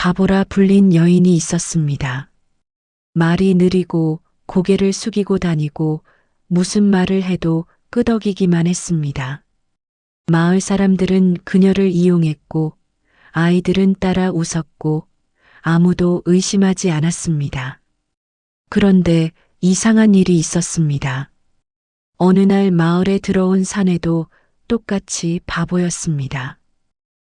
바보라 불린 여인이 있었습니다. 말이 느리고 고개를 숙이고 다니고 무슨 말을 해도 끄덕이기만 했습니다. 마을 사람들은 그녀를 이용했고 아이들은 따라 웃었고 아무도 의심하지 않았습니다. 그런데 이상한 일이 있었습니다. 어느 날 마을에 들어온 사내도 똑같이 바보였습니다.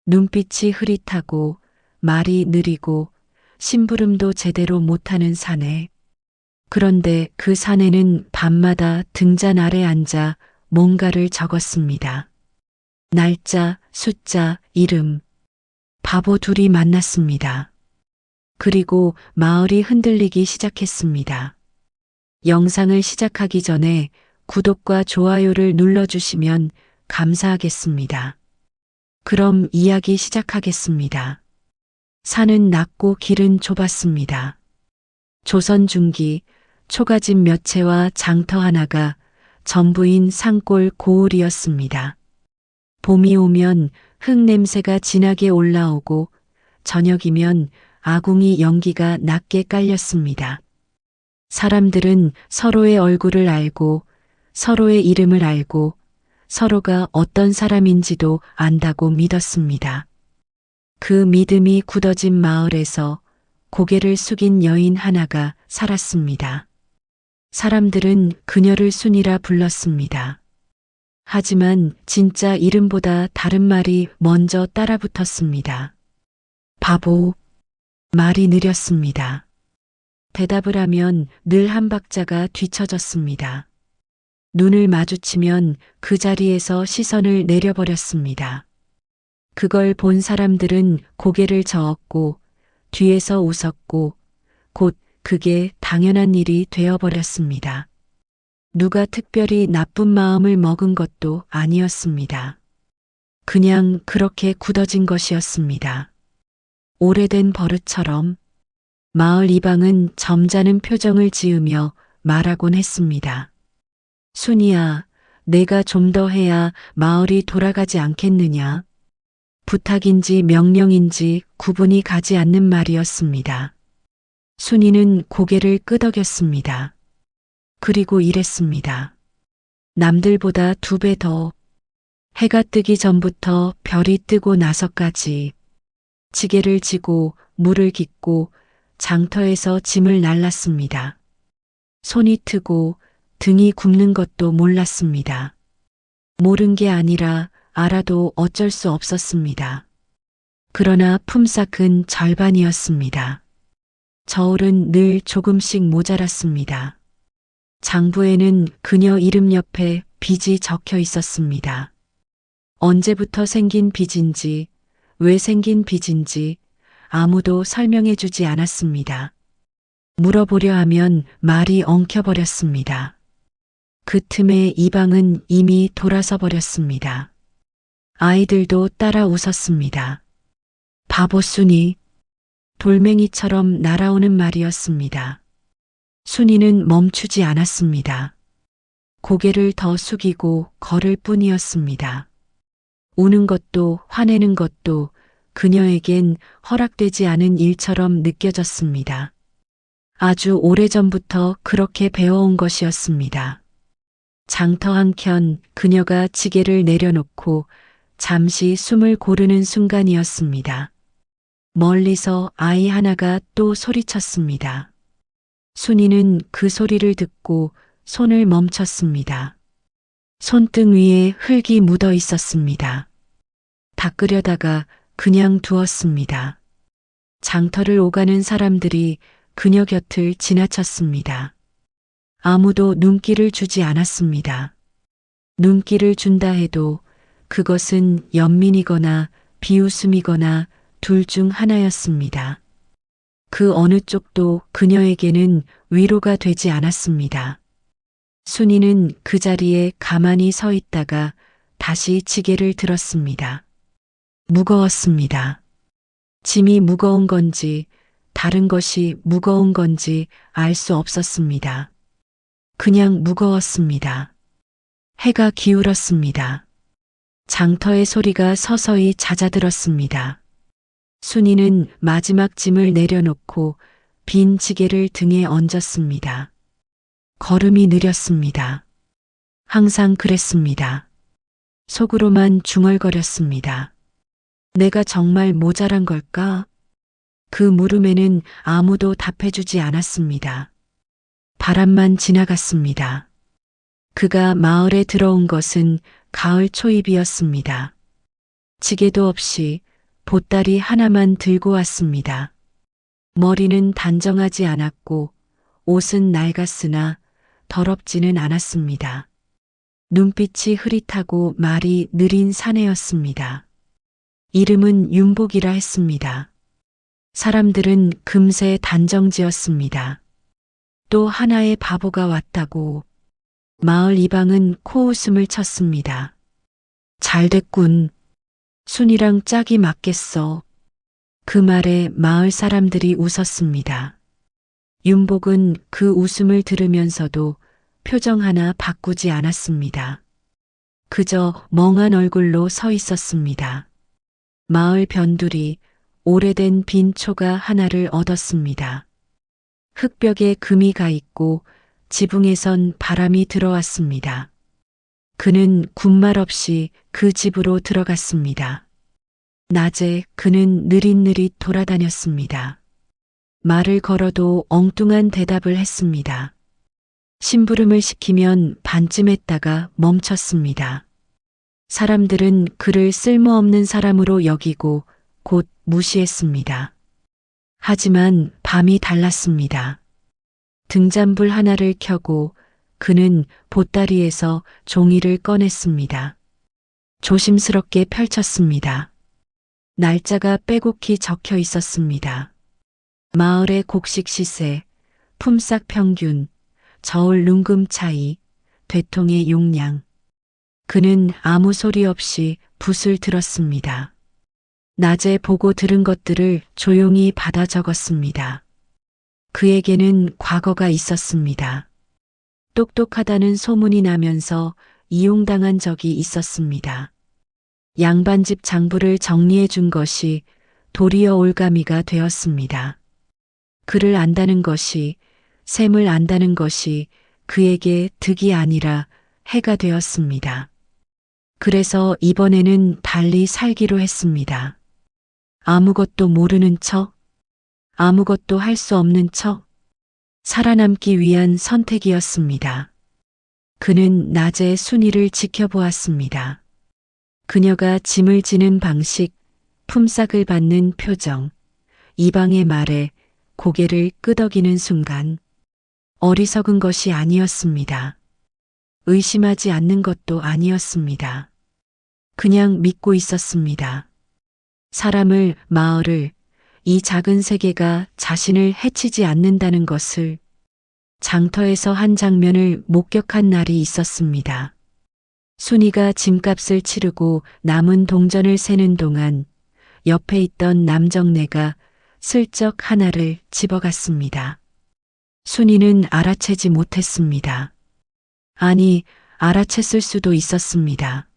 눈빛이 흐릿하고 말이 느리고 심부름도 제대로 못하는 사내. 그런데 그 사내는 밤마다 등잔 아래 앉아 뭔가를 적었습니다. 날짜, 숫자, 이름. 바보 둘이 만났습니다. 그리고 마을이 흔들리기 시작했습니다. 영상을 시작하기 전에 구독과 좋아요를 눌러주시면 감사하겠습니다. 그럼 이야기 시작하겠습니다. 산은 낮고 길은 좁았습니다. 조선 중기 초가집 몇 채와 장터 하나가 전부인 산골 고을이었습니다. 봄이 오면 흙 냄새가 진하게 올라오고 저녁이면 아궁이 연기가 낮게 깔렸습니다. 사람들은 서로의 얼굴을 알고 서로의 이름을 알고 서로가 어떤 사람인지도 안다고 믿었습니다. 그 믿음이 굳어진 마을에서 고개를 숙인 여인 하나가 살았습니다. 사람들은 그녀를 순이라 불렀습니다. 하지만 진짜 이름보다 다른 말이 먼저 따라붙었습니다. 바보. 말이 느렸습니다. 대답을 하면 늘 한 박자가 뒤처졌습니다. 눈을 마주치면 그 자리에서 시선을 내려버렸습니다. 그걸 본 사람들은 고개를 저었고 뒤에서 웃었고 곧 그게 당연한 일이 되어버렸습니다. 누가 특별히 나쁜 마음을 먹은 것도 아니었습니다. 그냥 그렇게 굳어진 것이었습니다. 오래된 버릇처럼. 마을 이방은 점잖은 표정을 지으며 말하곤 했습니다. 순이야, 내가 좀 더 해야 마을이 돌아가지 않겠느냐? 부탁인지 명령인지 구분이 가지 않는 말이었습니다. 순이는 고개를 끄덕였습니다. 그리고 이랬습니다. 남들보다 2배 더. 해가 뜨기 전부터 별이 뜨고 나서까지 지게를 지고 물을 깃고 장터에서 짐을 날랐습니다. 손이 트고 등이 굽는 것도 몰랐습니다. 모른 게 아니라 알아도 어쩔 수 없었습니다. 그러나 품삯은 절반이었습니다. 저울은 늘 조금씩 모자랐습니다. 장부에는 그녀 이름 옆에 빚이 적혀 있었습니다. 언제부터 생긴 빚인지, 왜 생긴 빚인지 아무도 설명해 주지 않았습니다. 물어보려 하면 말이 엉켜버렸습니다. 그 틈에 이방은 이미 돌아서 버렸습니다. 아이들도 따라 웃었습니다. 바보순이. 돌멩이처럼 날아오는 말이었습니다. 순이는 멈추지 않았습니다. 고개를 더 숙이고 걸을 뿐이었습니다. 우는 것도 화내는 것도 그녀에겐 허락되지 않은 일처럼 느껴졌습니다. 아주 오래전부터 그렇게 배워온 것이었습니다. 장터 한켠 그녀가 지게를 내려놓고 잠시 숨을 고르는 순간이었습니다. 멀리서 아이 하나가 또 소리쳤습니다. 순이는 그 소리를 듣고 손을 멈췄습니다. 손등 위에 흙이 묻어 있었습니다. 닦으려다가 그냥 두었습니다. 장터를 오가는 사람들이 그녀 곁을 지나쳤습니다. 아무도 눈길을 주지 않았습니다. 눈길을 준다 해도 그것은 연민이거나 비웃음이거나 둘 중 하나였습니다. 그 어느 쪽도 그녀에게는 위로가 되지 않았습니다. 순이는 그 자리에 가만히 서 있다가 다시 지게를 들었습니다. 무거웠습니다. 짐이 무거운 건지 다른 것이 무거운 건지 알 수 없었습니다. 그냥 무거웠습니다. 해가 기울었습니다. 장터의 소리가 서서히 잦아들었습니다. 순이는 마지막 짐을 내려놓고 빈 지게를 등에 얹었습니다. 걸음이 느렸습니다. 항상 그랬습니다. 속으로만 중얼거렸습니다. 내가 정말 모자란 걸까? 그 물음에는 아무도 답해주지 않았습니다. 바람만 지나갔습니다. 그가 마을에 들어온 것은 가을 초입이었습니다. 지게도 없이 보따리 하나만 들고 왔습니다. 머리는 단정하지 않았고 옷은 낡았으나 더럽지는 않았습니다. 눈빛이 흐릿하고 말이 느린 사내였습니다. 이름은 윤복이라 했습니다. 사람들은 금세 단정지었습니다. 또 하나의 바보가 왔다고. 마을 이방은 코웃음을 쳤습니다. 잘됐군. 순이랑 짝이 맞겠어. 그 말에 마을 사람들이 웃었습니다. 윤복은 그 웃음을 들으면서도 표정 하나 바꾸지 않았습니다. 그저 멍한 얼굴로 서 있었습니다. 마을 변두리 오래된 빈 초가 하나를 얻었습니다. 흙벽에 금이 가 있고 지붕에선 바람이 들어왔습니다. 그는 군말 없이 그 집으로 들어갔습니다. 낮에 그는 느릿느릿 돌아다녔습니다. 말을 걸어도 엉뚱한 대답을 했습니다. 심부름을 시키면 반쯤 했다가 멈췄습니다. 사람들은 그를 쓸모없는 사람으로 여기고 곧 무시했습니다. 하지만 밤이 달랐습니다. 등잔불 하나를 켜고 그는 보따리에서 종이를 꺼냈습니다. 조심스럽게 펼쳤습니다. 날짜가 빼곡히 적혀 있었습니다. 마을의 곡식 시세, 품삯 평균, 저울 눈금 차이, 되통의 용량. 그는 아무 소리 없이 붓을 들었습니다. 낮에 보고 들은 것들을 조용히 받아 적었습니다. 그에게는 과거가 있었습니다. 똑똑하다는 소문이 나면서 이용당한 적이 있었습니다. 양반집 장부를 정리해 준 것이 도리어 올가미가 되었습니다. 그를 안다는 것이, 셈을 안다는 것이 그에게 득이 아니라 해가 되었습니다. 그래서 이번에는 달리 살기로 했습니다. 아무것도 모르는 척, 아무것도 할 수 없는 척, 살아남기 위한 선택이었습니다. 그는 낮에 순이를 지켜보았습니다. 그녀가 짐을 지는 방식, 품삯을 받는 표정, 이방의 말에 고개를 끄덕이는 순간, 어리석은 것이 아니었습니다. 의심하지 않는 것도 아니었습니다. 그냥 믿고 있었습니다. 사람을, 마을을, 이 작은 세계가 자신을 해치지 않는다는 것을 장터에서 한 장면을 목격한 날이 있었습니다. 순이가 짐값을 치르고 남은 동전을 세는 동안 옆에 있던 남정네가 슬쩍 하나를 집어갔습니다. 순이는 알아채지 못했습니다. 아니, 알아챘을 수도 있었습니다.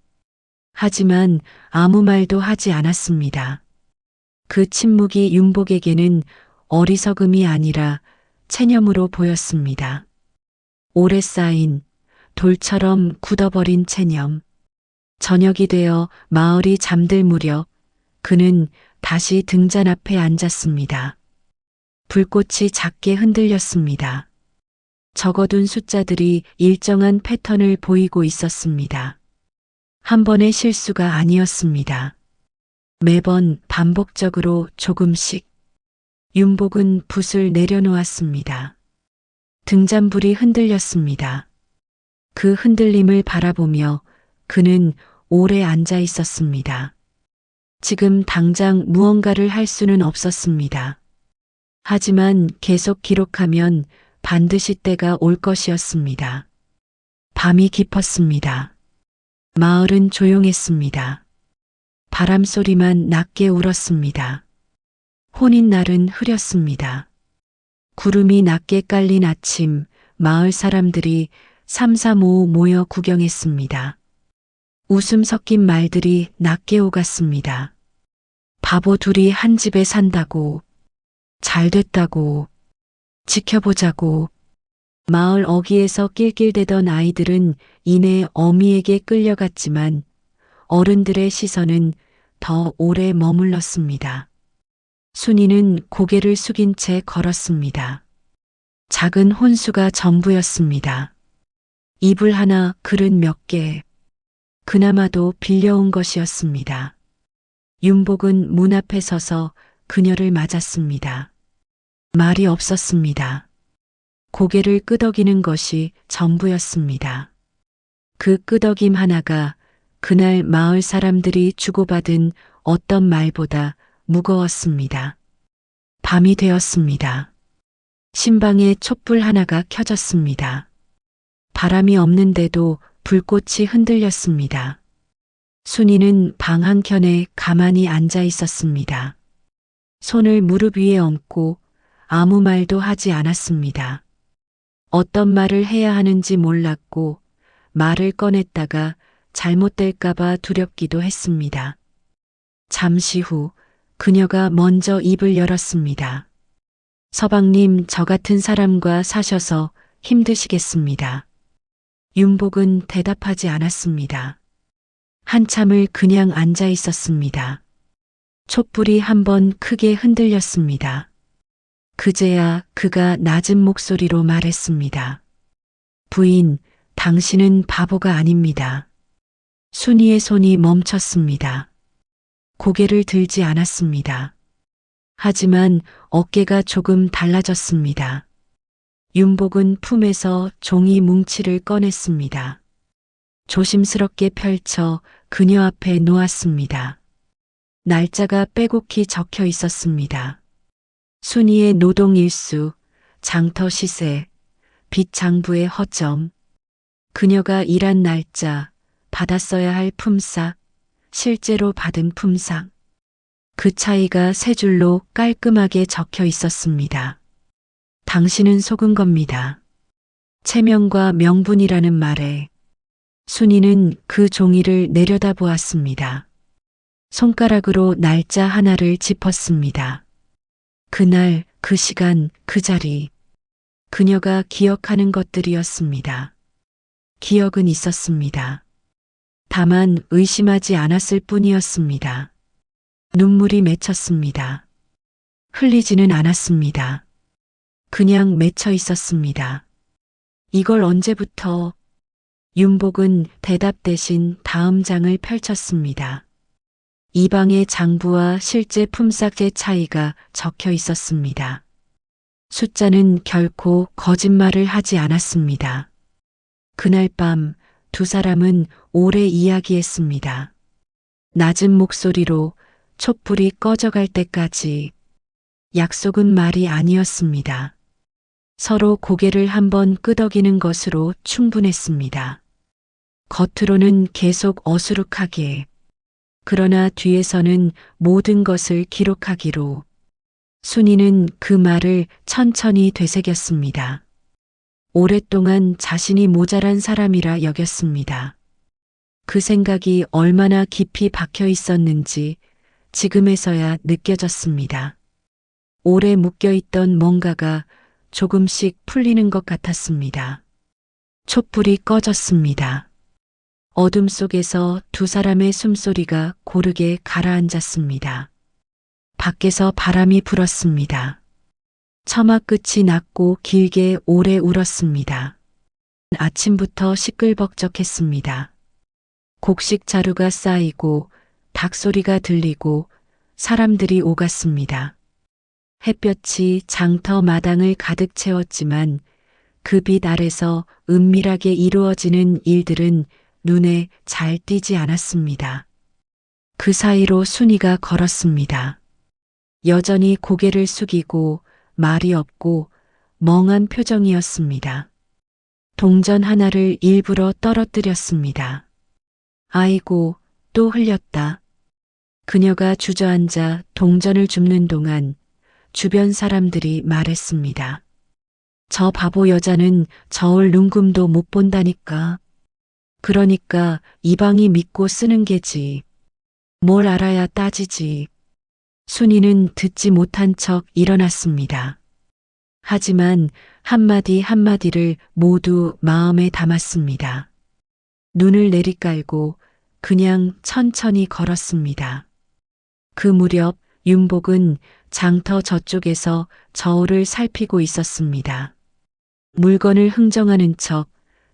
하지만 아무 말도 하지 않았습니다. 그 침묵이 윤복에게는 어리석음이 아니라 체념으로 보였습니다. 오래 쌓인 돌처럼 굳어버린 체념. 저녁이 되어 마을이 잠들 무렵 그는 다시 등잔 앞에 앉았습니다. 불꽃이 작게 흔들렸습니다. 적어둔 숫자들이 일정한 패턴을 보이고 있었습니다. 한 번의 실수가 아니었습니다. 매번 반복적으로 조금씩. 윤복은 붓을 내려놓았습니다. 등잔불이 흔들렸습니다. 그 흔들림을 바라보며 그는 오래 앉아 있었습니다. 지금 당장 무언가를 할 수는 없었습니다. 하지만 계속 기록하면 반드시 때가 올 것이었습니다. 밤이 깊었습니다. 마을은 조용했습니다. 바람 소리만 낮게 울었습니다. 혼인날은 흐렸습니다. 구름이 낮게 깔린 아침, 마을 사람들이 삼삼오오 모여 구경했습니다. 웃음 섞인 말들이 낮게 오갔습니다. 바보 둘이 한 집에 산다고, 잘 됐다고, 지켜보자고. 마을 어귀에서 낄낄대던 아이들은 이내 어미에게 끌려갔지만 어른들의 시선은 더 오래 머물렀습니다. 순이는 고개를 숙인 채 걸었습니다. 작은 혼수가 전부였습니다. 이불 하나, 그릇 몇 개, 그나마도 빌려온 것이었습니다. 윤복은 문 앞에 서서 그녀를 맞았습니다. 말이 없었습니다. 고개를 끄덕이는 것이 전부였습니다. 그 끄덕임 하나가 그날 마을 사람들이 주고받은 어떤 말보다 무거웠습니다. 밤이 되었습니다. 신방에 촛불 하나가 켜졌습니다. 바람이 없는데도 불꽃이 흔들렸습니다. 순이는 방 한켠에 가만히 앉아 있었습니다. 손을 무릎 위에 얹고 아무 말도 하지 않았습니다. 어떤 말을 해야 하는지 몰랐고 말을 꺼냈다가 잘못될까봐 두렵기도 했습니다. 잠시 후 그녀가 먼저 입을 열었습니다. 서방님, 저 같은 사람과 사셔서 힘드시겠습니다. 윤복은 대답하지 않았습니다. 한참을 그냥 앉아 있었습니다. 촛불이 한번 크게 흔들렸습니다. 그제야 그가 낮은 목소리로 말했습니다. 부인, 당신은 바보가 아닙니다. 순이의 손이 멈췄습니다. 고개를 들지 않았습니다. 하지만 어깨가 조금 달라졌습니다. 윤복은 품에서 종이 뭉치를 꺼냈습니다. 조심스럽게 펼쳐 그녀 앞에 놓았습니다. 날짜가 빼곡히 적혀 있었습니다. 순이의 노동일수, 장터 시세, 빚 장부의 허점, 그녀가 일한 날짜, 받았어야 할 품삯, 실제로 받은 품삯. 그 차이가 세 줄로 깔끔하게 적혀 있었습니다. 당신은 속은 겁니다. 체면과 명분이라는 말에 순이는 그 종이를 내려다보았습니다. 손가락으로 날짜 하나를 짚었습니다. 그날, 그 시간, 그 자리. 그녀가 기억하는 것들이었습니다. 기억은 있었습니다. 다만 의심하지 않았을 뿐이었습니다. 눈물이 맺혔습니다. 흘리지는 않았습니다. 그냥 맺혀 있었습니다. 이걸 언제부터? 윤복은 대답 대신 다음 장을 펼쳤습니다. 이 방의 장부와 실제 품삯의 차이가 적혀 있었습니다. 숫자는 결코 거짓말을 하지 않았습니다. 그날 밤 두 사람은 오래 이야기했습니다. 낮은 목소리로 촛불이 꺼져갈 때까지. 약속은 말이 아니었습니다. 서로 고개를 한번 끄덕이는 것으로 충분했습니다. 겉으로는 계속 어수룩하게, 그러나 뒤에서는 모든 것을 기록하기로. 순이는 그 말을 천천히 되새겼습니다. 오랫동안 자신이 모자란 사람이라 여겼습니다. 그 생각이 얼마나 깊이 박혀 있었는지 지금에서야 느껴졌습니다. 오래 묶여있던 뭔가가 조금씩 풀리는 것 같았습니다. 촛불이 꺼졌습니다. 어둠 속에서 두 사람의 숨소리가 고르게 가라앉았습니다. 밖에서 바람이 불었습니다. 처마 끝이 낮고 길게 오래 울었습니다. 아침부터 시끌벅적했습니다. 곡식 자루가 쌓이고 닭소리가 들리고 사람들이 오갔습니다. 햇볕이 장터 마당을 가득 채웠지만 그 빛 아래서 은밀하게 이루어지는 일들은 눈에 잘 띄지 않았습니다. 그 사이로 순이가 걸었습니다. 여전히 고개를 숙이고 말이 없고 멍한 표정이었습니다. 동전 하나를 일부러 떨어뜨렸습니다. 아이고, 또 흘렸다. 그녀가 주저앉아 동전을 줍는 동안 주변 사람들이 말했습니다. 저 바보 여자는 저울 눈금도 못 본다니까. 그러니까 이 방이 믿고 쓰는 게지. 뭘 알아야 따지지. 순이는 듣지 못한 척 일어났습니다. 하지만 한마디 한마디를 모두 마음에 담았습니다. 눈을 내리깔고 그냥 천천히 걸었습니다. 그 무렵 윤복은 장터 저쪽에서 저울을 살피고 있었습니다. 물건을 흥정하는 척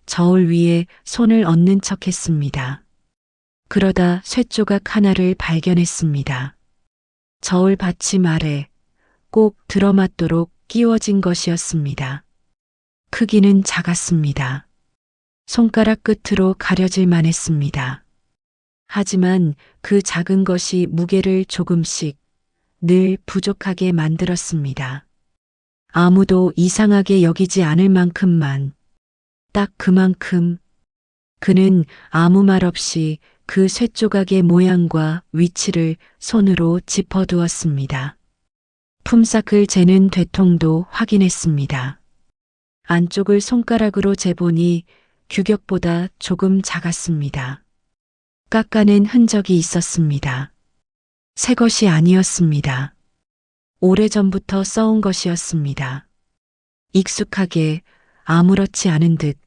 저울 위에 손을 얹는 척 했습니다. 그러다 쇠조각 하나를 발견했습니다. 저울 받침 아래 꼭 들어맞도록 끼워진 것이었습니다. 크기는 작았습니다. 손가락 끝으로 가려질 만했습니다. 하지만 그 작은 것이 무게를 조금씩 늘 부족하게 만들었습니다. 아무도 이상하게 여기지 않을 만큼만, 딱 그만큼. 그는 아무 말 없이 그 쇠조각의 모양과 위치를 손으로 짚어두었습니다. 품삯을 재는 되통도 확인했습니다. 안쪽을 손가락으로 재보니 규격보다 조금 작았습니다. 깎아낸 흔적이 있었습니다. 새 것이 아니었습니다. 오래전부터 써온 것이었습니다. 익숙하게 아무렇지 않은 듯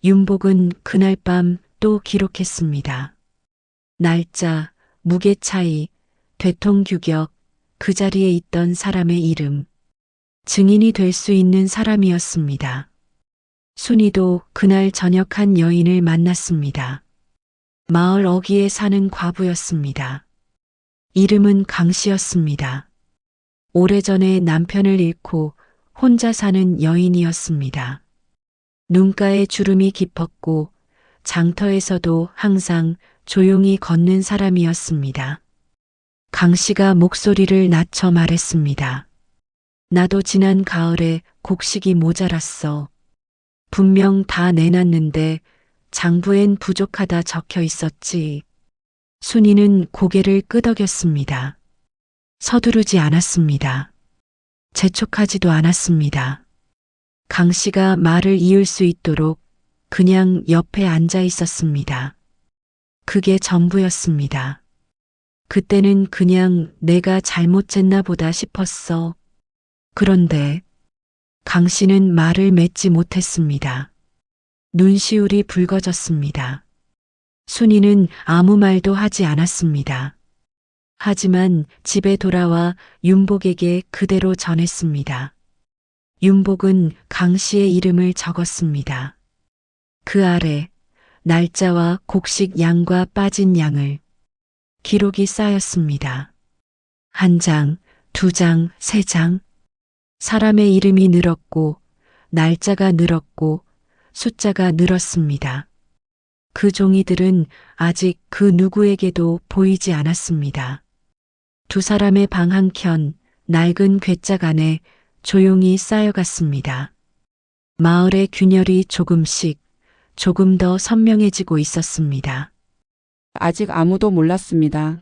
윤복은 그날 밤 또 기록했습니다. 날짜, 무게 차이, 되통 규격, 그 자리에 있던 사람의 이름, 증인이 될 수 있는 사람이었습니다. 순이도 그날 저녁 한 여인을 만났습니다. 마을 어귀에 사는 과부였습니다. 이름은 강씨였습니다. 오래전에 남편을 잃고 혼자 사는 여인이었습니다. 눈가에 주름이 깊었고 장터에서도 항상 조용히 걷는 사람이었습니다. 강씨가 목소리를 낮춰 말했습니다. 나도 지난 가을에 곡식이 모자랐어. 분명 다 내놨는데 장부엔 부족하다 적혀 있었지. 순이는 고개를 끄덕였습니다. 서두르지 않았습니다. 재촉하지도 않았습니다. 강씨가 말을 이을 수 있도록 그냥 옆에 앉아 있었습니다. 그게 전부였습니다. 그때는 그냥 내가 잘못 쟀나 보다 싶었어. 그런데 강씨는 말을 맺지 못했습니다. 눈시울이 붉어졌습니다. 순이는 아무 말도 하지 않았습니다. 하지만 집에 돌아와 윤복에게 그대로 전했습니다. 윤복은 강씨의 이름을 적었습니다. 그 아래 날짜와 곡식 양과 빠진 양을. 기록이 쌓였습니다. 한 장, 두 장, 세 장. 사람의 이름이 늘었고 날짜가 늘었고 숫자가 늘었습니다. 그 종이들은 아직 그 누구에게도 보이지 않았습니다. 두 사람의 방 한켠 낡은 괴짝 안에 조용히 쌓여갔습니다. 마을의 균열이 조금 더 선명해지고 있었습니다. 아직 아무도 몰랐습니다.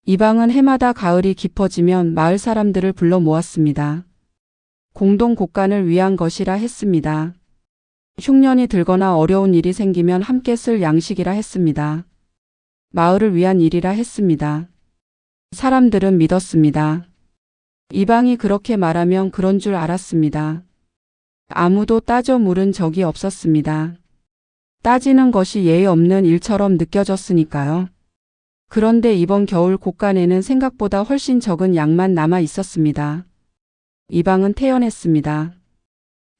이 방은 해마다 가을이 깊어지면 마을 사람들을 불러 모았습니다. 공동 곡간을 위한 것이라 했습니다. 흉년이 들거나 어려운 일이 생기면 함께 쓸 양식이라 했습니다. 마을을 위한 일이라 했습니다. 사람들은 믿었습니다. 이 방이 그렇게 말하면 그런 줄 알았습니다. 아무도 따져 물은 적이 없었습니다. 따지는 것이 예의 없는 일처럼 느껴졌으니까요. 그런데 이번 겨울 곡간에는 생각보다 훨씬 적은 양만 남아 있었습니다. 이 방은 태연했습니다.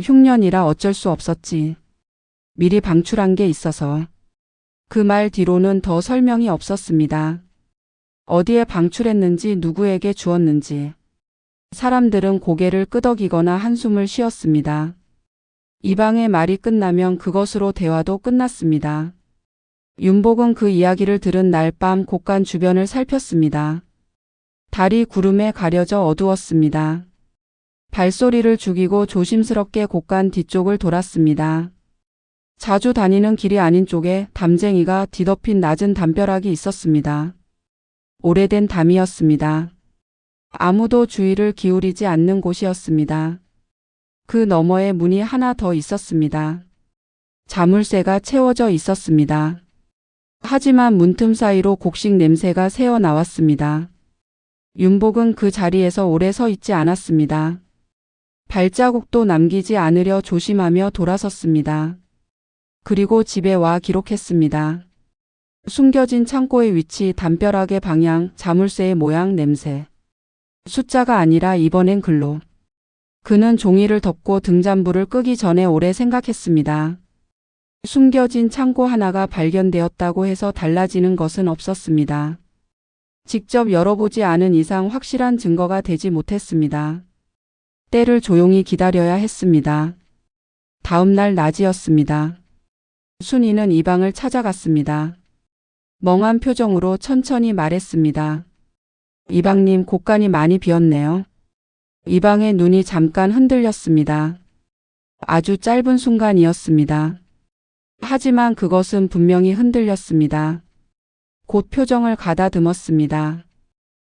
흉년이라 어쩔 수 없었지. 미리 방출한 게 있어서. 그 말 뒤로는 더 설명이 없었습니다. 어디에 방출했는지 누구에게 주었는지. 사람들은 고개를 끄덕이거나 한숨을 쉬었습니다. 이 방의 말이 끝나면 그것으로 대화도 끝났습니다. 윤복은 그 이야기를 들은 날 밤 곡간 주변을 살폈습니다. 달이 구름에 가려져 어두웠습니다. 발소리를 죽이고 조심스럽게 곡간 뒤쪽을 돌았습니다. 자주 다니는 길이 아닌 쪽에 담쟁이가 뒤덮인 낮은 담벼락이 있었습니다. 오래된 담이었습니다. 아무도 주의를 기울이지 않는 곳이었습니다. 그 너머에 문이 하나 더 있었습니다. 자물쇠가 채워져 있었습니다. 하지만 문틈 사이로 곡식 냄새가 새어 나왔습니다. 윤복은 그 자리에서 오래 서 있지 않았습니다. 발자국도 남기지 않으려 조심하며 돌아섰습니다. 그리고 집에 와 기록했습니다. 숨겨진 창고의 위치, 담벼락의 방향, 자물쇠의 모양, 냄새. 숫자가 아니라 이번엔 글로. 그는 종이를 덮고 등잔불을 끄기 전에 오래 생각했습니다. 숨겨진 창고 하나가 발견되었다고 해서 달라지는 것은 없었습니다. 직접 열어보지 않은 이상 확실한 증거가 되지 못했습니다. 때를 조용히 기다려야 했습니다. 다음 날 낮이었습니다. 순이는 이방을 찾아갔습니다. 멍한 표정으로 천천히 말했습니다. 이방님, 곳간이 많이 비었네요. 이방의 눈이 잠깐 흔들렸습니다. 아주 짧은 순간이었습니다. 하지만 그것은 분명히 흔들렸습니다. 곧 표정을 가다듬었습니다.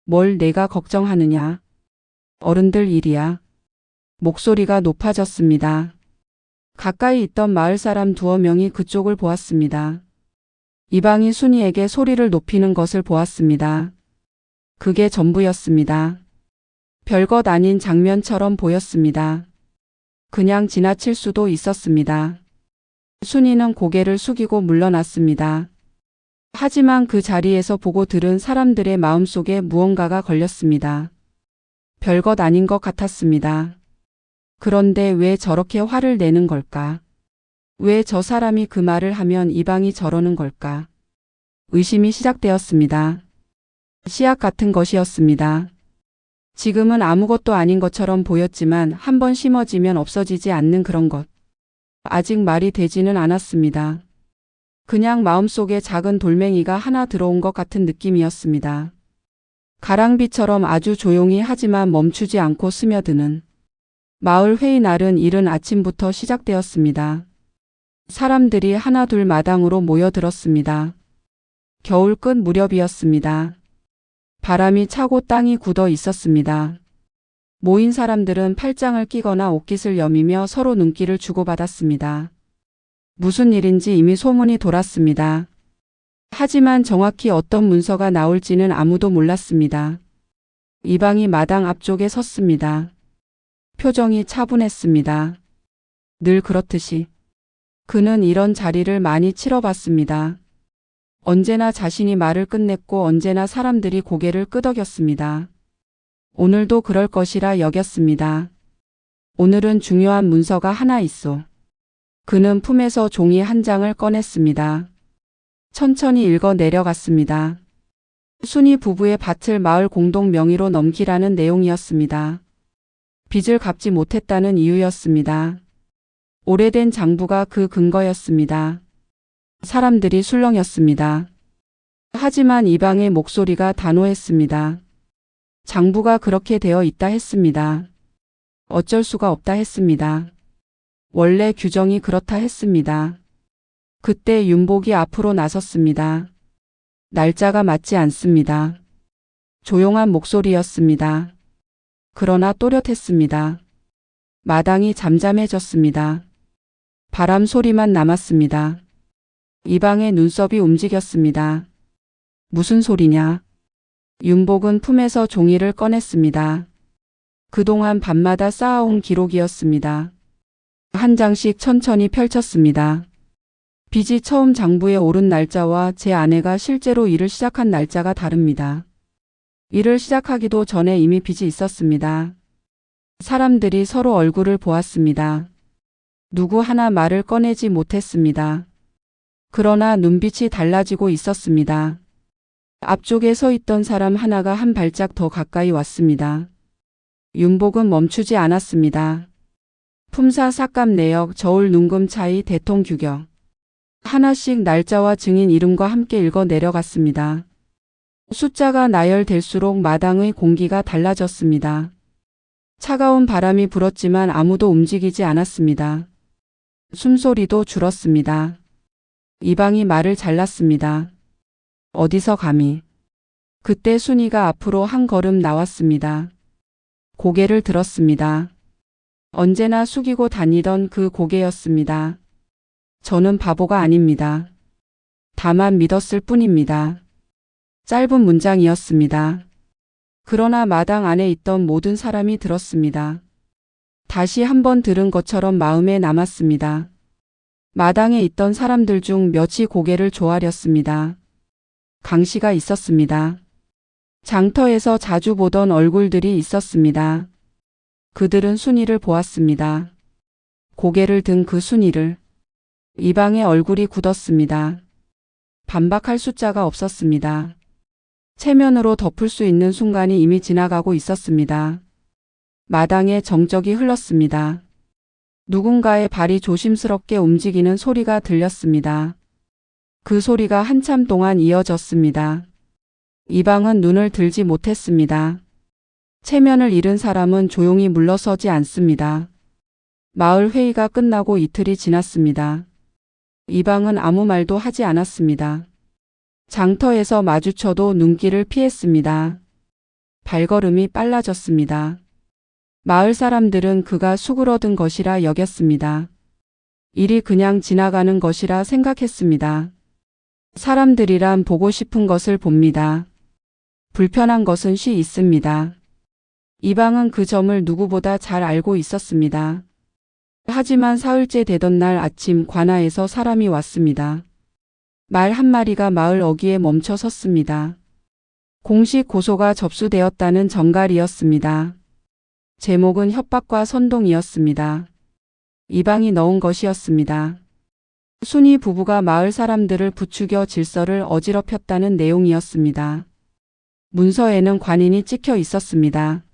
뭘 내가 걱정하느냐? 어른들 일이야. 목소리가 높아졌습니다. 가까이 있던 마을 사람 두어 명이 그쪽을 보았습니다. 이방이 순이에게 소리를 높이는 것을 보았습니다. 그게 전부였습니다. 별것 아닌 장면처럼 보였습니다. 그냥 지나칠 수도 있었습니다. 순이는 고개를 숙이고 물러났습니다. 하지만 그 자리에서 보고 들은 사람들의 마음속에 무언가가 걸렸습니다. 별것 아닌 것 같았습니다. 그런데 왜 저렇게 화를 내는 걸까? 왜 저 사람이 그 말을 하면 이방이 저러는 걸까? 의심이 시작되었습니다. 씨앗 같은 것이었습니다. 지금은 아무것도 아닌 것처럼 보였지만 한번 심어지면 없어지지 않는 그런 것. 아직 말이 되지는 않았습니다. 그냥 마음속에 작은 돌멩이가 하나 들어온 것 같은 느낌이었습니다. 가랑비처럼 아주 조용히 하지만 멈추지 않고 스며드는. 마을 회의 날은 이른 아침부터 시작되었습니다. 사람들이 하나둘 마당으로 모여들었습니다. 겨울 끝 무렵이었습니다. 바람이 차고 땅이 굳어 있었습니다. 모인 사람들은 팔짱을 끼거나 옷깃을 여미며 서로 눈길을 주고받았습니다. 무슨 일인지 이미 소문이 돌았습니다. 하지만 정확히 어떤 문서가 나올지는 아무도 몰랐습니다. 이방이 마당 앞쪽에 섰습니다. 표정이 차분했습니다. 늘 그렇듯이. 그는 이런 자리를 많이 치러봤습니다. 언제나 자신이 말을 끝냈고 언제나 사람들이 고개를 끄덕였습니다. 오늘도 그럴 것이라 여겼습니다. 오늘은 중요한 문서가 하나 있어. 그는 품에서 종이 한 장을 꺼냈습니다. 천천히 읽어 내려갔습니다. 순이 부부의 밭을 마을 공동 명의로 넘기라는 내용이었습니다. 빚을 갚지 못했다는 이유였습니다. 오래된 장부가 그 근거였습니다. 사람들이 술렁였습니다. 하지만 이방의 목소리가 단호했습니다. 장부가 그렇게 되어 있다 했습니다. 어쩔 수가 없다 했습니다. 원래 규정이 그렇다 했습니다. 그때 윤복이 앞으로 나섰습니다. 날짜가 맞지 않습니다. 조용한 목소리였습니다. 그러나 또렷했습니다. 마당이 잠잠해졌습니다. 바람 소리만 남았습니다. 이방의 눈썹이 움직였습니다. 무슨 소리냐? 윤복은 품에서 종이를 꺼냈습니다. 그동안 밤마다 쌓아온 기록이었습니다. 한 장씩 천천히 펼쳤습니다. 빚이 처음 장부에 오른 날짜와 제 아내가 실제로 일을 시작한 날짜가 다릅니다. 일을 시작하기도 전에 이미 빚이 있었습니다. 사람들이 서로 얼굴을 보았습니다. 누구 하나 말을 꺼내지 못했습니다. 그러나 눈빛이 달라지고 있었습니다. 앞쪽에 서 있던 사람 하나가 한 발짝 더 가까이 왔습니다. 윤복은 멈추지 않았습니다. 품사 삭감 내역, 저울 눈금 차이, 대통 규격. 하나씩 날짜와 증인 이름과 함께 읽어 내려갔습니다. 숫자가 나열될수록 마당의 공기가 달라졌습니다. 차가운 바람이 불었지만 아무도 움직이지 않았습니다. 숨소리도 줄었습니다. 이방이 말을 잘랐습니다. 어디서 감히. 그때 순이가 앞으로 한 걸음 나왔습니다. 고개를 들었습니다. 언제나 숙이고 다니던 그 고개였습니다. 저는 바보가 아닙니다. 다만 믿었을 뿐입니다. 짧은 문장이었습니다. 그러나 마당 안에 있던 모든 사람이 들었습니다. 다시 한번 들은 것처럼 마음에 남았습니다. 마당에 있던 사람들 중 몇이 고개를 조아렸습니다. 강씨가 있었습니다. 장터에서 자주 보던 얼굴들이 있었습니다. 그들은 순이를 보았습니다. 고개를 든 그 순이를. 이방의 얼굴이 굳었습니다. 반박할 숫자가 없었습니다. 체면으로 덮을 수 있는 순간이 이미 지나가고 있었습니다. 마당에 정적이 흘렀습니다. 누군가의 발이 조심스럽게 움직이는 소리가 들렸습니다. 그 소리가 한참 동안 이어졌습니다. 이방은 눈을 들지 못했습니다. 체면을 잃은 사람은 조용히 물러서지 않습니다. 마을 회의가 끝나고 이틀이 지났습니다. 이방은 아무 말도 하지 않았습니다. 장터에서 마주쳐도 눈길을 피했습니다. 발걸음이 빨라졌습니다. 마을 사람들은 그가 수그러든 것이라 여겼습니다. 일이 그냥 지나가는 것이라 생각했습니다. 사람들이란 보고 싶은 것을 봅니다. 불편한 것은 쉬 있습니다. 이방은 그 점을 누구보다 잘 알고 있었습니다. 하지만 사흘째 되던 날 아침 관아에서 사람이 왔습니다. 말 한마리가 마을 어귀에 멈춰 섰습니다. 공식 고소가 접수되었다는 전갈이었습니다. 제목은 협박과 선동이었습니다. 이방이 넣은 것이었습니다. 순이 부부가 마을 사람들을 부추겨 질서를 어지럽혔다는 내용이었습니다. 문서에는 관인이 찍혀 있었습니다.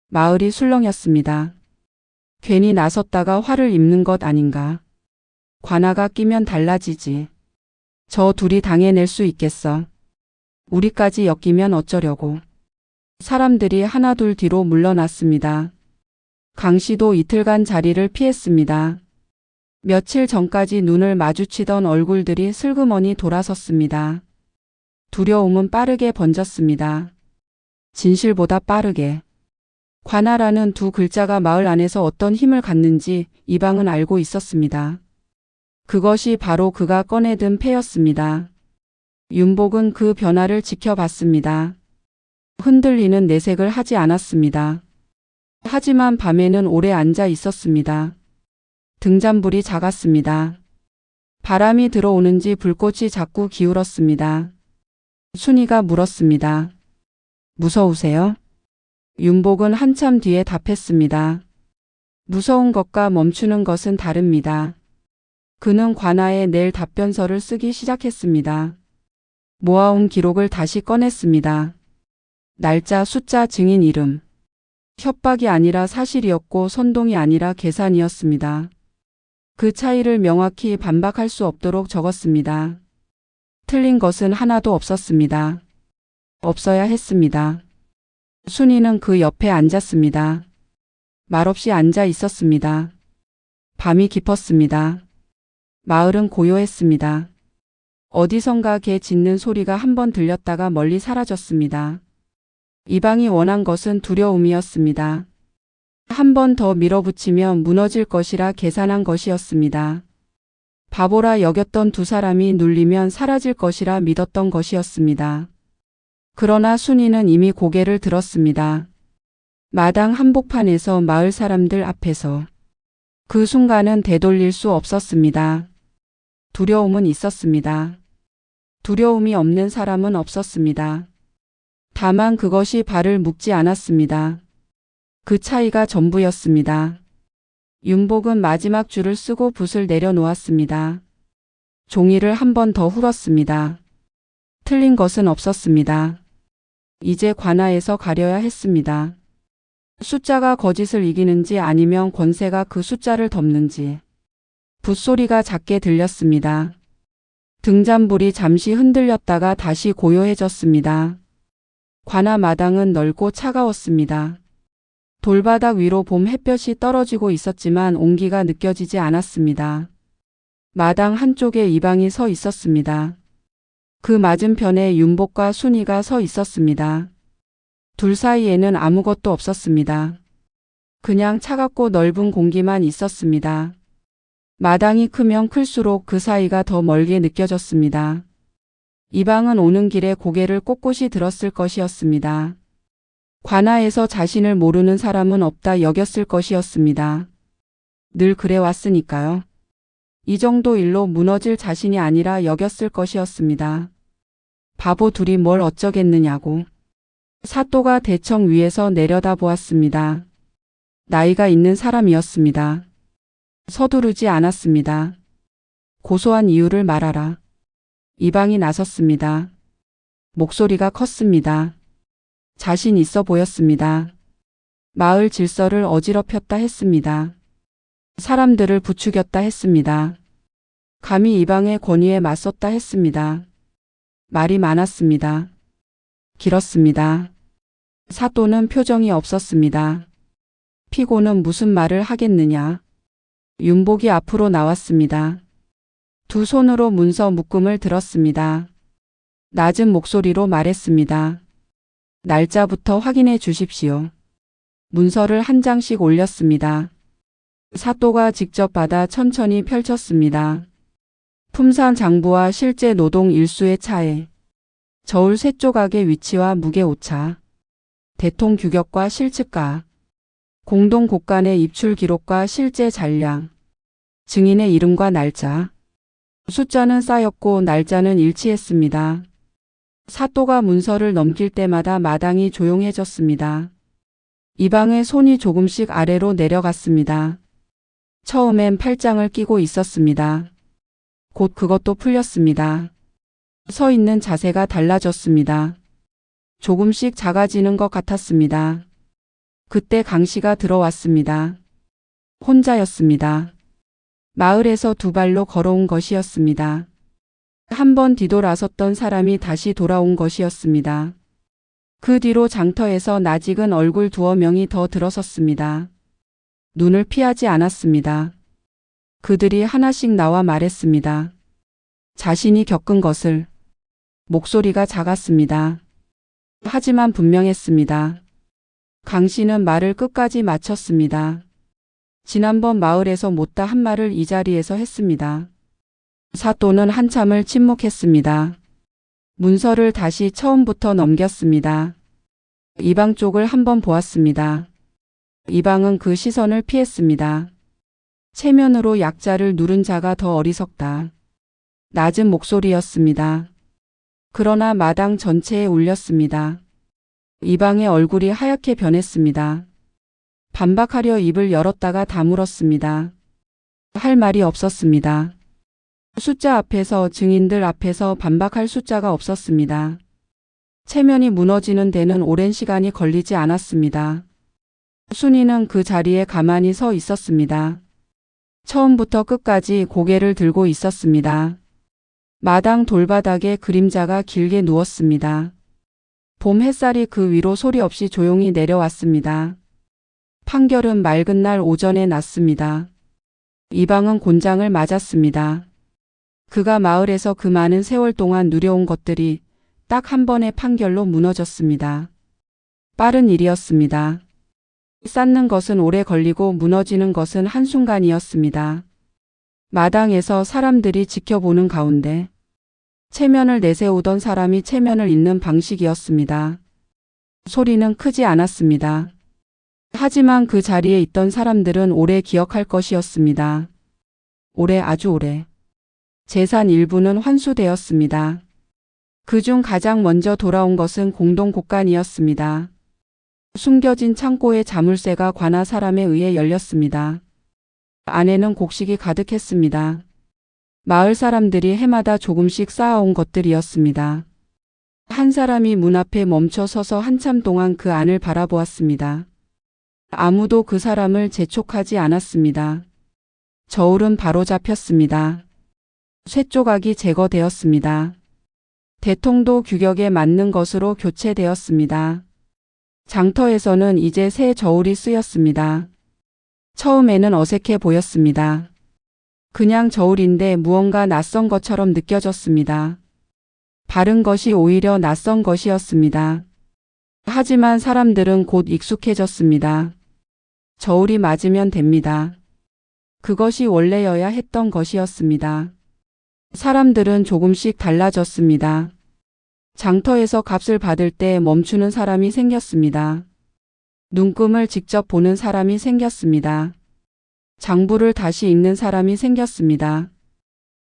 마을이 술렁였습니다. 괜히 나섰다가 화를 입는 것 아닌가. 관아가 끼면 달라지지. 저 둘이 당해낼 수 있겠어. 우리까지 엮이면 어쩌려고. 사람들이 하나둘 뒤로 물러났습니다. 강씨도 이틀간 자리를 피했습니다. 며칠 전까지 눈을 마주치던 얼굴들이 슬그머니 돌아섰습니다. 두려움은 빠르게 번졌습니다. 진실보다 빠르게. 관아라는 두 글자가 마을 안에서 어떤 힘을 갖는지 이방은 알고 있었습니다. 그것이 바로 그가 꺼내든 패였습니다. 윤복은 그 변화를 지켜봤습니다. 흔들리는 내색을 하지 않았습니다. 하지만 밤에는 오래 앉아 있었습니다. 등잔불이 작았습니다. 바람이 들어오는지 불꽃이 자꾸 기울었습니다. 순이가 물었습니다. 무서우세요? 윤복은 한참 뒤에 답했습니다. 무서운 것과 멈추는 것은 다릅니다. 그는 관아에 낼 답변서를 쓰기 시작했습니다. 모아온 기록을 다시 꺼냈습니다. 날짜, 숫자, 증인 이름. 협박이 아니라 사실이었고 선동이 아니라 계산이었습니다. 그 차이를 명확히 반박할 수 없도록 적었습니다. 틀린 것은 하나도 없었습니다. 없어야 했습니다. 순이는 그 옆에 앉았습니다. 말없이 앉아 있었습니다. 밤이 깊었습니다. 마을은 고요했습니다. 어디선가 개 짖는 소리가 한번 들렸다가 멀리 사라졌습니다. 이방이 원한 것은 두려움이었습니다. 한 번 더 밀어붙이면 무너질 것이라 계산한 것이었습니다. 바보라 여겼던 두 사람이 눌리면 사라질 것이라 믿었던 것이었습니다. 그러나 순이는 이미 고개를 들었습니다. 마당 한복판에서 마을 사람들 앞에서. 그 순간은 되돌릴 수 없었습니다. 두려움은 있었습니다. 두려움이 없는 사람은 없었습니다. 다만 그것이 발을 묶지 않았습니다. 그 차이가 전부였습니다. 윤복은 마지막 줄을 쓰고 붓을 내려놓았습니다. 종이를 한 번 더 훑었습니다. 틀린 것은 없었습니다. 이제 관아에서 가려야 했습니다. 숫자가 거짓을 이기는지 아니면 권세가 그 숫자를 덮는지. 붓소리가 작게 들렸습니다. 등잔불이 잠시 흔들렸다가 다시 고요해졌습니다. 관아 마당은 넓고 차가웠습니다. 돌바닥 위로 봄 햇볕이 떨어지고 있었지만 온기가 느껴지지 않았습니다. 마당 한쪽에 이방이 서 있었습니다. 그 맞은편에 윤복과 순이가 서 있었습니다. 둘 사이에는 아무것도 없었습니다. 그냥 차갑고 넓은 공기만 있었습니다. 마당이 크면 클수록 그 사이가 더 멀게 느껴졌습니다. 이방은 오는 길에 고개를 꼿꼿이 들었을 것이었습니다. 관아에서 자신을 모르는 사람은 없다 여겼을 것이었습니다. 늘 그래왔으니까요. 이 정도 일로 무너질 자신이 아니라 여겼을 것이었습니다. 바보 둘이 뭘 어쩌겠느냐고. 사또가 대청 위에서 내려다 보았습니다. 나이가 있는 사람이었습니다. 서두르지 않았습니다. 고소한 이유를 말하라. 이방이 나섰습니다. 목소리가 컸습니다. 자신 있어 보였습니다. 마을 질서를 어지럽혔다 했습니다. 사람들을 부추겼다 했습니다. 감히 이방의 권위에 맞섰다 했습니다. 말이 많았습니다. 길었습니다. 사또는 표정이 없었습니다. 피고는 무슨 말을 하겠느냐. 윤복이 앞으로 나왔습니다. 두 손으로 문서 묶음을 들었습니다. 낮은 목소리로 말했습니다. 날짜부터 확인해 주십시오. 문서를 한 장씩 올렸습니다. 사또가 직접 받아 천천히 펼쳤습니다. 품산 장부와 실제 노동 일수의 차에 저울 세 조각의 위치와 무게 오차, 대통 규격과 실측가, 공동 곳간의 입출 기록과 실제 잔량, 증인의 이름과 날짜, 숫자는 쌓였고 날짜는 일치했습니다. 사또가 문서를 넘길 때마다 마당이 조용해졌습니다. 이방의 손이 조금씩 아래로 내려갔습니다. 처음엔 팔짱을 끼고 있었습니다. 곧 그것도 풀렸습니다. 서 있는 자세가 달라졌습니다. 조금씩 작아지는 것 같았습니다. 그때 강 씨가 들어왔습니다. 혼자였습니다. 마을에서 두 발로 걸어온 것이었습니다. 한 번 뒤돌아섰던 사람이 다시 돌아온 것이었습니다. 그 뒤로 장터에서 낯익은 얼굴 두어 명이 더 들어섰습니다. 눈을 피하지 않았습니다. 그들이 하나씩 나와 말했습니다. 자신이 겪은 것을. 목소리가 작았습니다. 하지만 분명했습니다. 강 씨는 말을 끝까지 마쳤습니다. 지난번 마을에서 못다 한 말을 이 자리에서 했습니다. 사또는 한참을 침묵했습니다. 문서를 다시 처음부터 넘겼습니다. 이방 쪽을 한번 보았습니다. 이방은 그 시선을 피했습니다. 체면으로 약자를 누른 자가 더 어리석다. 낮은 목소리였습니다. 그러나 마당 전체에 울렸습니다. 이방의 얼굴이 하얗게 변했습니다. 반박하려 입을 열었다가 다물었습니다. 할 말이 없었습니다. 숫자 앞에서, 증인들 앞에서 반박할 숫자가 없었습니다. 체면이 무너지는 데는 오랜 시간이 걸리지 않았습니다. 순이는 그 자리에 가만히 서 있었습니다. 처음부터 끝까지 고개를 들고 있었습니다. 마당 돌바닥에 그림자가 길게 누웠습니다. 봄 햇살이 그 위로 소리 없이 조용히 내려왔습니다. 판결은 맑은 날 오전에 났습니다. 이방은 곤장을 맞았습니다. 그가 마을에서 그 많은 세월 동안 누려온 것들이 딱 한 번의 판결로 무너졌습니다. 빠른 일이었습니다. 쌓는 것은 오래 걸리고 무너지는 것은 한순간이었습니다. 마당에서 사람들이 지켜보는 가운데 체면을 내세우던 사람이 체면을 잇는 방식이었습니다. 소리는 크지 않았습니다. 하지만 그 자리에 있던 사람들은 오래 기억할 것이었습니다. 오래, 아주 오래. 재산 일부는 환수되었습니다. 그중 가장 먼저 돌아온 것은 공동 곳간이었습니다. 숨겨진 창고의 자물쇠가 관아 사람에 의해 열렸습니다. 안에는 곡식이 가득했습니다. 마을 사람들이 해마다 조금씩 쌓아온 것들이었습니다. 한 사람이 문 앞에 멈춰 서서 한참 동안 그 안을 바라보았습니다. 아무도 그 사람을 재촉하지 않았습니다. 저울은 바로 잡혔습니다. 쇠조각이 제거되었습니다. 대통도 규격에 맞는 것으로 교체되었습니다. 장터에서는 이제 새 저울이 쓰였습니다. 처음에는 어색해 보였습니다. 그냥 저울인데 무언가 낯선 것처럼 느껴졌습니다. 바른 것이 오히려 낯선 것이었습니다. 하지만 사람들은 곧 익숙해졌습니다. 저울이 맞으면 됩니다. 그것이 원래여야 했던 것이었습니다. 사람들은 조금씩 달라졌습니다. 장터에서 값을 받을 때 멈추는 사람이 생겼습니다. 눈금을 직접 보는 사람이 생겼습니다. 장부를 다시 읽는 사람이 생겼습니다.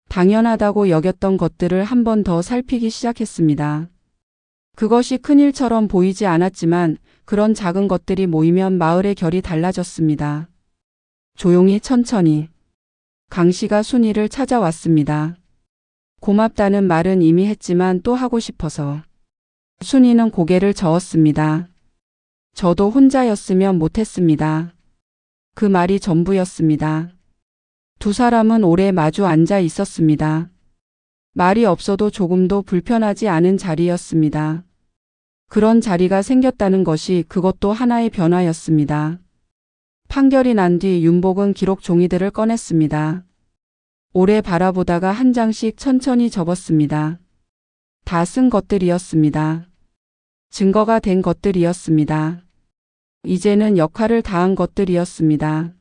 당연하다고 여겼던 것들을 한 번 더 살피기 시작했습니다. 그것이 큰일처럼 보이지 않았지만 그런 작은 것들이 모이면 마을의 결이 달라졌습니다. 조용히 천천히 강씨가 순이를 찾아왔습니다. 고맙다는 말은 이미 했지만 또 하고 싶어서. 순이는 고개를 저었습니다. 저도 혼자였으면 못했습니다. 그 말이 전부였습니다. 두 사람은 오래 마주 앉아 있었습니다. 말이 없어도 조금도 불편하지 않은 자리였습니다. 그런 자리가 생겼다는 것이 그것도 하나의 변화였습니다. 판결이 난 뒤 윤복은 기록 종이들을 꺼냈습니다. 오래 바라보다가 한 장씩 천천히 접었습니다. 다 쓴 것들이었습니다. 증거가 된 것들이었습니다. 이제는 역할을 다한 것들이었습니다.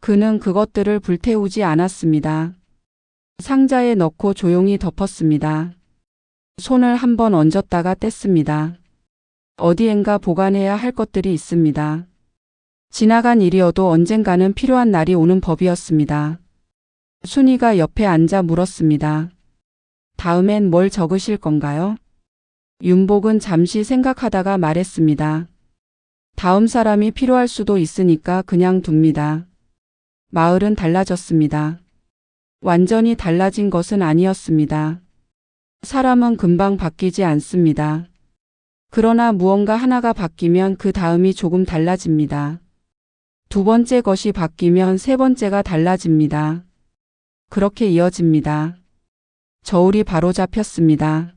그는 그것들을 불태우지 않았습니다. 상자에 넣고 조용히 덮었습니다. 손을 한번 얹었다가 뗐습니다. 어디엔가 보관해야 할 것들이 있습니다. 지나간 일이어도 언젠가는 필요한 날이 오는 법이었습니다. 순이가 옆에 앉아 물었습니다. 다음엔 뭘 적으실 건가요? 윤복은 잠시 생각하다가 말했습니다. 다음 사람이 필요할 수도 있으니까 그냥 둡니다. 마을은 달라졌습니다. 완전히 달라진 것은 아니었습니다. 사람은 금방 바뀌지 않습니다. 그러나 무언가 하나가 바뀌면 그 다음이 조금 달라집니다. 두 번째 것이 바뀌면 세 번째가 달라집니다. 그렇게 이어집니다. 저울이 바로 잡혔습니다.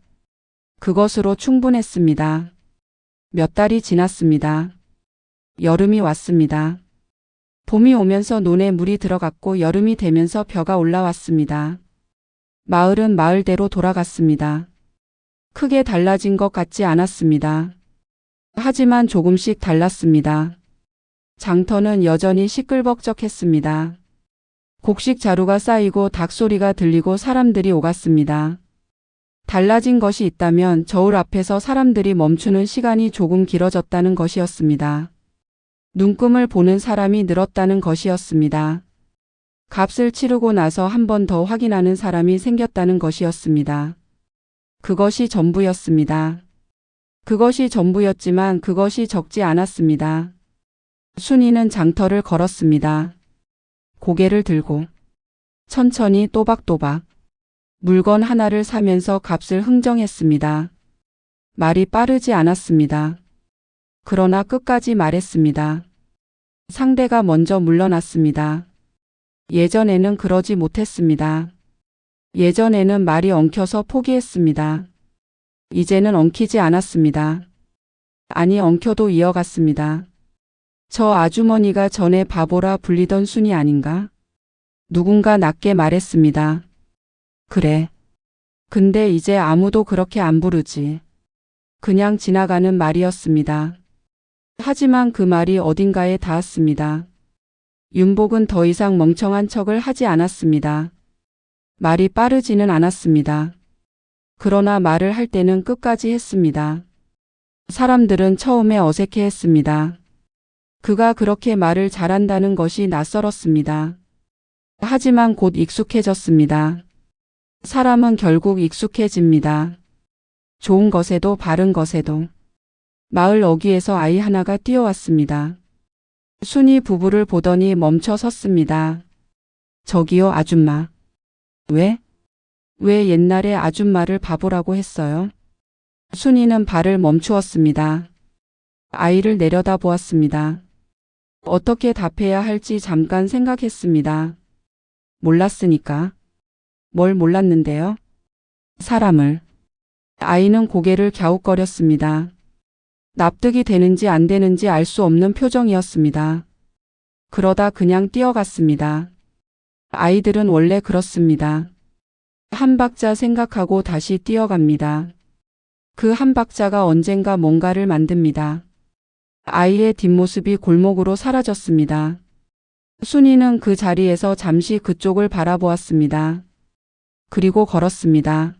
그것으로 충분했습니다. 몇 달이 지났습니다. 여름이 왔습니다. 봄이 오면서 논에 물이 들어갔고 여름이 되면서 벼가 올라왔습니다. 마을은 마을대로 돌아갔습니다. 크게 달라진 것 같지 않았습니다. 하지만 조금씩 달랐습니다. 장터는 여전히 시끌벅적했습니다. 곡식 자루가 쌓이고 닭소리가 들리고 사람들이 오갔습니다. 달라진 것이 있다면 저울 앞에서 사람들이 멈추는 시간이 조금 길어졌다는 것이었습니다. 눈금을 보는 사람이 늘었다는 것이었습니다. 값을 치르고 나서 한 번 더 확인하는 사람이 생겼다는 것이었습니다. 그것이 전부였습니다. 그것이 전부였지만 그것이 적지 않았습니다. 순이는 장터를 걸었습니다. 고개를 들고 천천히 또박또박 물건 하나를 사면서 값을 흥정했습니다. 말이 빠르지 않았습니다. 그러나 끝까지 말했습니다. 상대가 먼저 물러났습니다. 예전에는 그러지 못했습니다. 예전에는 말이 엉켜서 포기했습니다. 이제는 엉키지 않았습니다. 아니, 엉켜도 이어갔습니다. 저 아주머니가 전에 바보라 불리던 순이 아닌가? 누군가 낮게 말했습니다. 그래. 근데 이제 아무도 그렇게 안 부르지. 그냥 지나가는 말이었습니다. 하지만 그 말이 어딘가에 닿았습니다. 윤복은 더 이상 멍청한 척을 하지 않았습니다. 말이 빠르지는 않았습니다. 그러나 말을 할 때는 끝까지 했습니다. 사람들은 처음에 어색해했습니다. 그가 그렇게 말을 잘한다는 것이 낯설었습니다. 하지만 곧 익숙해졌습니다. 사람은 결국 익숙해집니다. 좋은 것에도 바른 것에도. 마을 어귀에서 아이 하나가 뛰어왔습니다. 순이 부부를 보더니 멈춰 섰습니다. 저기요, 아줌마. 왜? 왜 옛날에 아줌마를 바보라고 했어요? 순이는 발을 멈추었습니다. 아이를 내려다보았습니다. 어떻게 답해야 할지 잠깐 생각했습니다. 몰랐으니까. 뭘 몰랐는데요? 사람을. 아이는 고개를 갸웃거렸습니다. 납득이 되는지 안 되는지 알 수 없는 표정이었습니다. 그러다 그냥 뛰어갔습니다. 아이들은 원래 그렇습니다. 한 박자 생각하고 다시 뛰어갑니다. 그 한 박자가 언젠가 뭔가를 만듭니다. 아이의 뒷모습이 골목으로 사라졌습니다. 순이는 그 자리에서 잠시 그쪽을 바라보았습니다. 그리고 걸었습니다.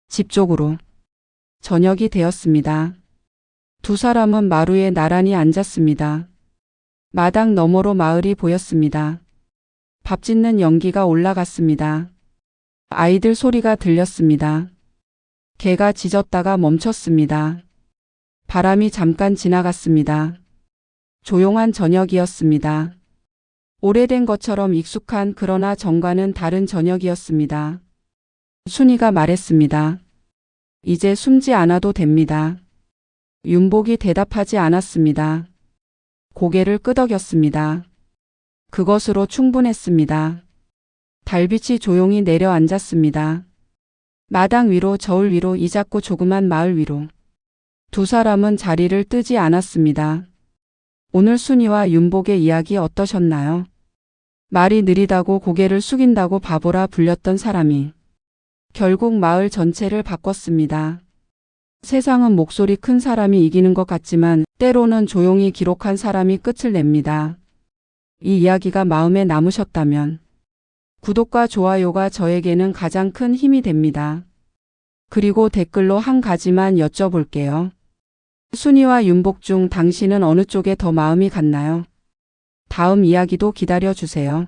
집 쪽으로. 저녁이 되었습니다. 두 사람은 마루에 나란히 앉았습니다. 마당 너머로 마을이 보였습니다. 밥 짓는 연기가 올라갔습니다. 아이들 소리가 들렸습니다. 개가 짖었다가 멈췄습니다. 바람이 잠깐 지나갔습니다. 조용한 저녁이었습니다. 오래된 것처럼 익숙한 그러나 정과는 다른 저녁이었습니다. 순이가 말했습니다. 이제 숨지 않아도 됩니다. 윤복이 대답하지 않았습니다. 고개를 끄덕였습니다. 그것으로 충분했습니다. 달빛이 조용히 내려앉았습니다. 마당 위로, 저울 위로, 이 작고 조그만 마을 위로. 두 사람은 자리를 뜨지 않았습니다. 오늘 순이와 윤복의 이야기 어떠셨나요? 말이 느리다고 고개를 숙인다고 바보라 불렸던 사람이 결국 마을 전체를 바꿨습니다. 세상은 목소리 큰 사람이 이기는 것 같지만 때로는 조용히 기록한 사람이 끝을 냅니다. 이 이야기가 마음에 남으셨다면 구독과 좋아요가 저에게는 가장 큰 힘이 됩니다. 그리고 댓글로 한 가지만 여쭤볼게요. 순이와 윤복 중 당신은 어느 쪽에 더 마음이 갔나요? 다음 이야기도 기다려 주세요.